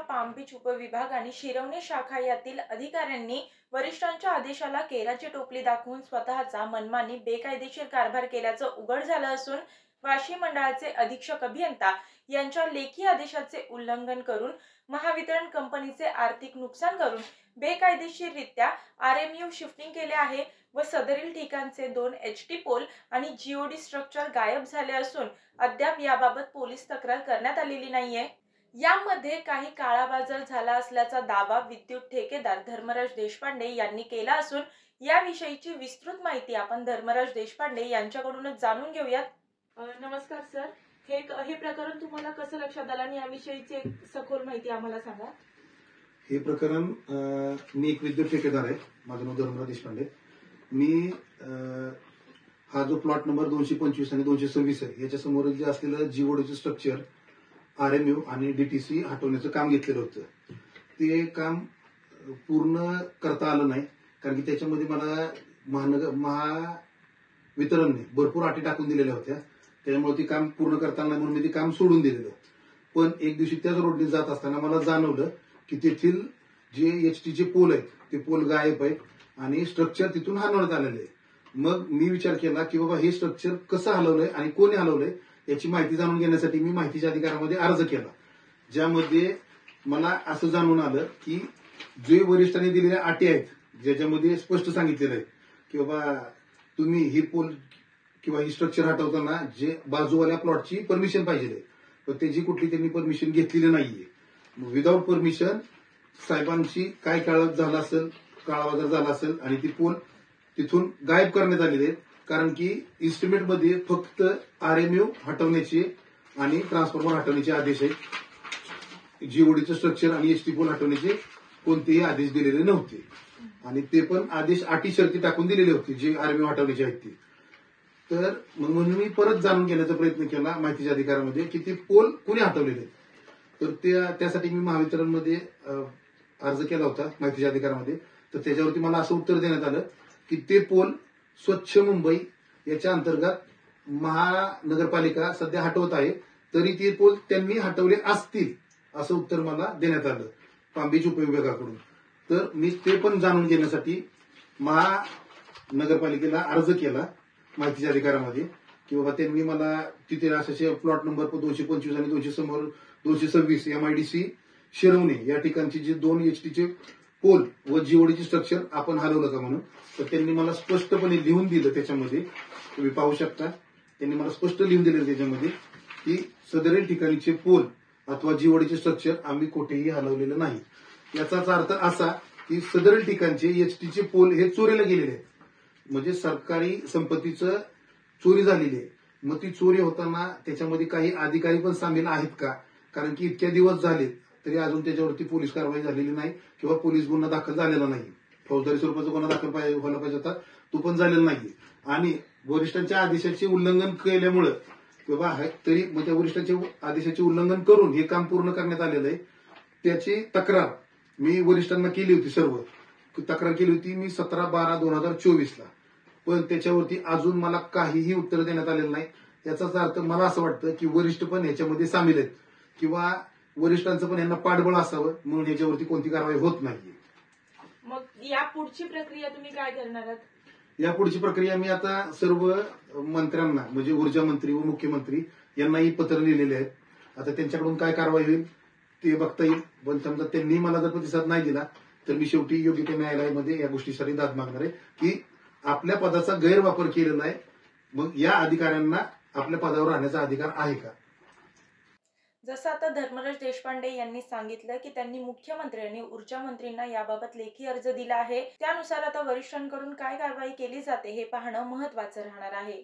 Palm beach उपविभाग आणि शिरवणे शाखा यातील अधिकाऱ्यांनी वरिष्ठांच्या आदेशाला केराची टोपली दाखवून स्वतःचा मनमानी बेकायदेशीर कारभार केल्याचं उघड झालं असून वाशी मंडळाचे अधीक्षक अभियंता यांच्या लेखी आदेशाचे उल्लंघन करून महावितरण कंपनीचे आर्थिक नुकसान करून बेकायदेशीररित्या आरएमयू शिफ्टिंग केले आहे व सदरील ठिकाणचे 2 एचटी पोल आणि जीओडी स्ट्रक्चर गायब झाले असून अद्याप याबाबत पोलीस तक्रार करण्यात आलेली नाहीये। यामध्ये काही काळाबाजार झाला असल्याचा दावा विद्युत ठेकेदार धर्मराज देशपांडे यांनी केला असून याविषयीची विस्तृत माहिती आपण धर्मराज देशपांडे यांच्याकडूनच जाणून घेऊयात। नमस्कार सर, हे प्रकरण तुम्हाला कसं लक्षात आलं आणि याविषयीची सखोल माहिती आम्हाला सांगा। हे प्रकरण मी एक विद्युत ठेकेदार आहे, माझं नाव धर्मराज देशपांडे। मी हा जो प्लॉट नंबर 225 आणि 226 आहे याच्या समोर जे असलेलं जीओडीचं स्ट्रक्चर आरएमयू आणि डीटीसी हटवण्याचं काम घेतलेलं होतं। ते काम पूर्ण करता आलं नाही कारण की त्याच्यामध्ये मला महावितरणने भरपूर अटी टाकून दिलेल्या होत्या, त्यामुळे ते काम पूर्ण करता आलं नाही म्हणून मी ते काम सोडून दिलेलं। पण एक दिवशी त्याच रोडने जात असताना मला जाणवलं की तेथील जे एचटीचे पोल आहेत ते पोल गायब आहेत आणि स्ट्रक्चर तिथून हलवण्यात आलेलं आहे। मग मी विचार केला की बाबा हे स्ट्रक्चर कसं हलवलंय आणि कोणी हलवलंय याची माहिती जाणून घेण्यासाठी मी माहितीच्या अधिकारामध्ये अर्ज केला, ज्यामध्ये मला असं जाणून आलं की जे वरिष्ठांनी दिलेल्या अटी आहेत ज्याच्यामध्ये स्पष्ट सांगितलेलं आहे की बाबा तुम्ही ही पोल किंवा ही स्ट्रक्चर हटवताना जे बाजूवाल्या प्लॉटची परमिशन पाहिजे, पण त्याची कुठली त्यांनी परमिशन घेतलेली नाहीये। विदाऊट परमिशन साहेबांची काय काळाबाजार झाला असेल आणि ती पोल तिथून गायब करण्यात आलेले आहेत, कारण की इस्टिमेट मध्ये फक्त आरएमयू हटवण्याचे आणि ट्रान्सफॉर्मर हटवण्याचे आदेश आहेत। जीओडीचं स्ट्रक्चर आणि एसटी पोल हटवण्याचे कोणतेही आदेश दिलेले नव्हते आणि ते पण आदेश अटी शर्ती टाकून दिलेले होते जे आरएमयू हटवण्याचे आहेत ते। तर म्हणून मी परत जाणून घेण्याचा प्रयत्न केला माहितीच्या अधिकारामध्ये की ते पोल कुणी हटवलेले आहेत। तर त्यासाठी मी महावितरणमध्ये अर्ज केला होता माहितीच्या अधिकारामध्ये, तर त्याच्यावरती मला असं उत्तर देण्यात आलं की ते पोल स्वच्छ मुंबई याच्या अंतर्गत महानगरपालिका सध्या हटवत आहे, तरी ते पोल त्यांनी हटवले असतील असं उत्तर मला देण्यात आलं पाम बीच उपविभागाकडून। तर मी ते पण जाणून घेण्यासाठी महानगरपालिकेला अर्ज केला माहितीच्या अधिकारामध्ये की बाबा त्यांनी मला तिथे असे प्लॉट नंबर 225 आणि 226 एमआयडीसी शिरवणे या ठिकाणचे जे 2 एचटीचे पोल व जीओडीचे स्ट्रक्चर आपण हलवलं का म्हणून। तर त्यांनी मला स्पष्टपणे लिहून दिलं, त्याच्यामध्ये तुम्ही पाहू शकता त्यांनी मला स्पष्ट लिहून दिलं त्याच्यामध्ये की सदरील ठिकाणीचे पोल अथवा जीओडीचे स्ट्रक्चर आम्ही कुठेही हलवलेलं नाही। याचाच अर्थ असा की सदरील ठिकाणचे एचटीचे पोल हे चोरीला गेलेले आहेत, म्हणजे सरकारी संपत्तीचं चोरी झालेली आहे। मग ती चोरी होताना त्याच्यामध्ये काही अधिकारी पण सामील आहेत का, कारण की इतक्या दिवस झाले तरी अजून त्याच्यावरती पोलीस कारवाई झालेली नाही किंवा पोलीस गुन्हा दाखल झालेला नाही। फौजदारी स्वरूपाचा गुन्हा दाखल व्हायला पाहिजे होता, तो पण झालेला नाही आणि वरिष्ठांच्या आदेशाचे उल्लंघन केल्यामुळं किंवा तरी म्हणजे वरिष्ठांच्या आदेशाचे उल्लंघन करून हे काम पूर्ण करण्यात आलेलं आहे। त्याची तक्रार मी वरिष्ठांना केली होती, सर्व तक्रार केली होती मी 17/12/2024 ला, पण त्याच्यावरती अजून मला काहीही उत्तर देण्यात आलेलं नाही। याचाच अर्थ मला असं वाटतं की वरिष्ठ पण याच्यामध्ये सामील आहेत किंवा वरिष्ठांचं पण यांना पाठबळ असावं म्हणून याच्यावरती कोणती कारवाई होत नाहीये। मग या पुढची प्रक्रिया तुम्ही काय करणार आहात? या पुढची प्रक्रिया मी आता सर्व मंत्र्यांना म्हणजे ऊर्जा मंत्री व मुख्यमंत्री यांनाही पत्र लिहिलेले आहेत। आता त्यांच्याकडून काय कारवाई होईल ते बघता येईल, पण समजा त्यांनी मला जर प्रतिसाद नाही दिला तर मी शेवटी योग्य त्या न्यायालयामध्ये या गोष्टीसाठी दाद मागणार आहे की आपल्या पदाचा गैरवापर केलेला आहे, मग या अधिकाऱ्यांना आपल्या पदावर राहण्याचा अधिकार आहे का। जसं आता धर्मराज देशपांडे यांनी सांगितलं की त्यांनी मुख्यमंत्री आणि ऊर्जा मंत्रींना याबाबत लेखी अर्ज दिला आहे, त्यानुसार आता वरिष्ठांकडून काय कारवाई केली जाते हे पाहणं महत्त्वाचं राहणार आहे।